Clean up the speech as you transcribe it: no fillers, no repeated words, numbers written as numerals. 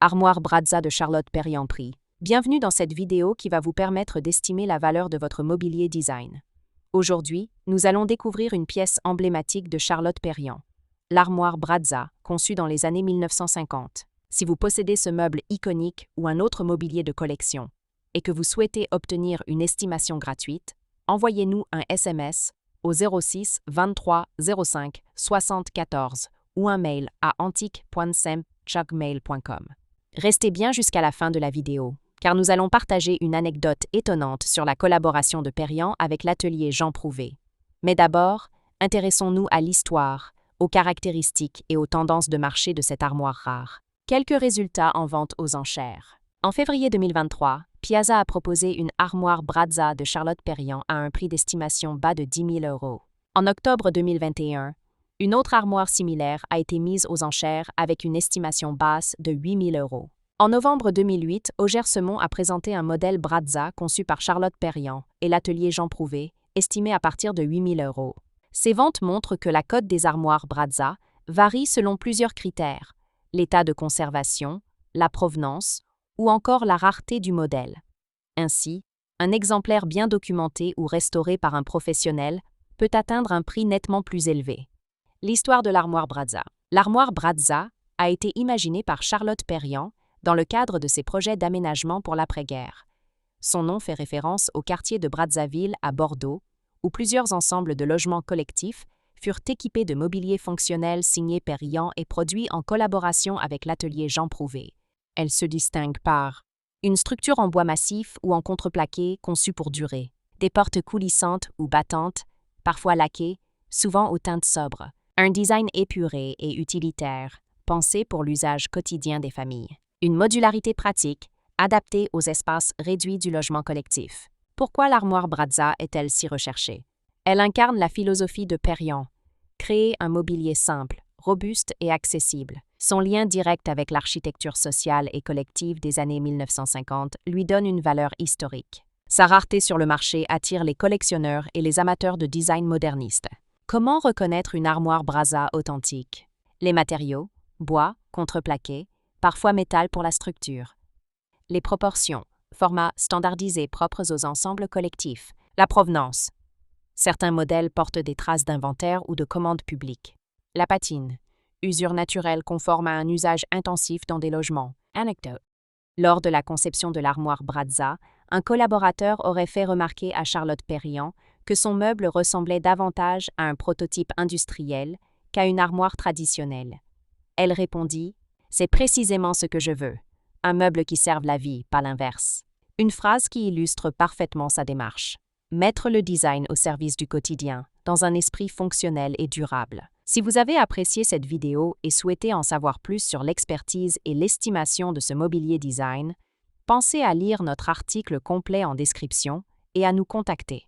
Armoire Brazza de Charlotte Perriand Prix. Bienvenue dans cette vidéo qui va vous permettre d'estimer la valeur de votre mobilier design. Aujourd'hui, nous allons découvrir une pièce emblématique de Charlotte Perriand, l'armoire Brazza, conçue dans les années 1950. Si vous possédez ce meuble iconique ou un autre mobilier de collection et que vous souhaitez obtenir une estimation gratuite, envoyez-nous un SMS au 06 23 05 74 ou un mail à antique.sem@gmail.com. Restez bien jusqu'à la fin de la vidéo, car nous allons partager une anecdote étonnante sur la collaboration de Perriand avec l'atelier Jean Prouvé. Mais d'abord, intéressons-nous à l'histoire, aux caractéristiques et aux tendances de marché de cette armoire rare. Quelques résultats en vente aux enchères. En février 2023, Piazza a proposé une armoire Brazza de Charlotte Perriand à un prix d'estimation bas de 10 000 €. En octobre 2021, une autre armoire similaire a été mise aux enchères avec une estimation basse de 8 000 €. En novembre 2008, Auger-Semont a présenté un modèle Brazza conçu par Charlotte Perriand et l'atelier Jean Prouvé, estimé à partir de 8 000 €. Ces ventes montrent que la cote des armoires Brazza varie selon plusieurs critères: l'état de conservation, la provenance ou encore la rareté du modèle. Ainsi, un exemplaire bien documenté ou restauré par un professionnel peut atteindre un prix nettement plus élevé. L'histoire de l'armoire Brazza. L'armoire Brazza a été imaginée par Charlotte Perriand dans le cadre de ses projets d'aménagement pour l'après-guerre. Son nom fait référence au quartier de Brazzaville à Bordeaux, où plusieurs ensembles de logements collectifs furent équipés de mobilier fonctionnel signé Perriand et produit en collaboration avec l'atelier Jean Prouvé. Elle se distingue par une structure en bois massif ou en contreplaqué conçue pour durer, des portes coulissantes ou battantes, parfois laquées, souvent aux teintes sobres, un design épuré et utilitaire, pensé pour l'usage quotidien des familles, une modularité pratique, adaptée aux espaces réduits du logement collectif. Pourquoi l'armoire Brazza est-elle si recherchée? Elle incarne la philosophie de Perriand: créer un mobilier simple, robuste et accessible. Son lien direct avec l'architecture sociale et collective des années 1950 lui donne une valeur historique. Sa rareté sur le marché attire les collectionneurs et les amateurs de design moderniste. Comment reconnaître une armoire Brazza authentique? Les matériaux: bois, contreplaqué, parfois métal pour la structure. Les proportions: formats standardisés propres aux ensembles collectifs. La provenance: certains modèles portent des traces d'inventaire ou de commande publique. La patine: usure naturelle conforme à un usage intensif dans des logements. Anecdote: lors de la conception de l'armoire Brazza, un collaborateur aurait fait remarquer à Charlotte Perriand que son meuble ressemblait davantage à un prototype industriel qu'à une armoire traditionnelle. Elle répondit: « C'est précisément ce que je veux. Un meuble qui serve la vie, pas l'inverse. » Une phrase qui illustre parfaitement sa démarche. Mettre le design au service du quotidien, dans un esprit fonctionnel et durable. Si vous avez apprécié cette vidéo et souhaitez en savoir plus sur l'expertise et l'estimation de ce mobilier design, pensez à lire notre article complet en description et à nous contacter.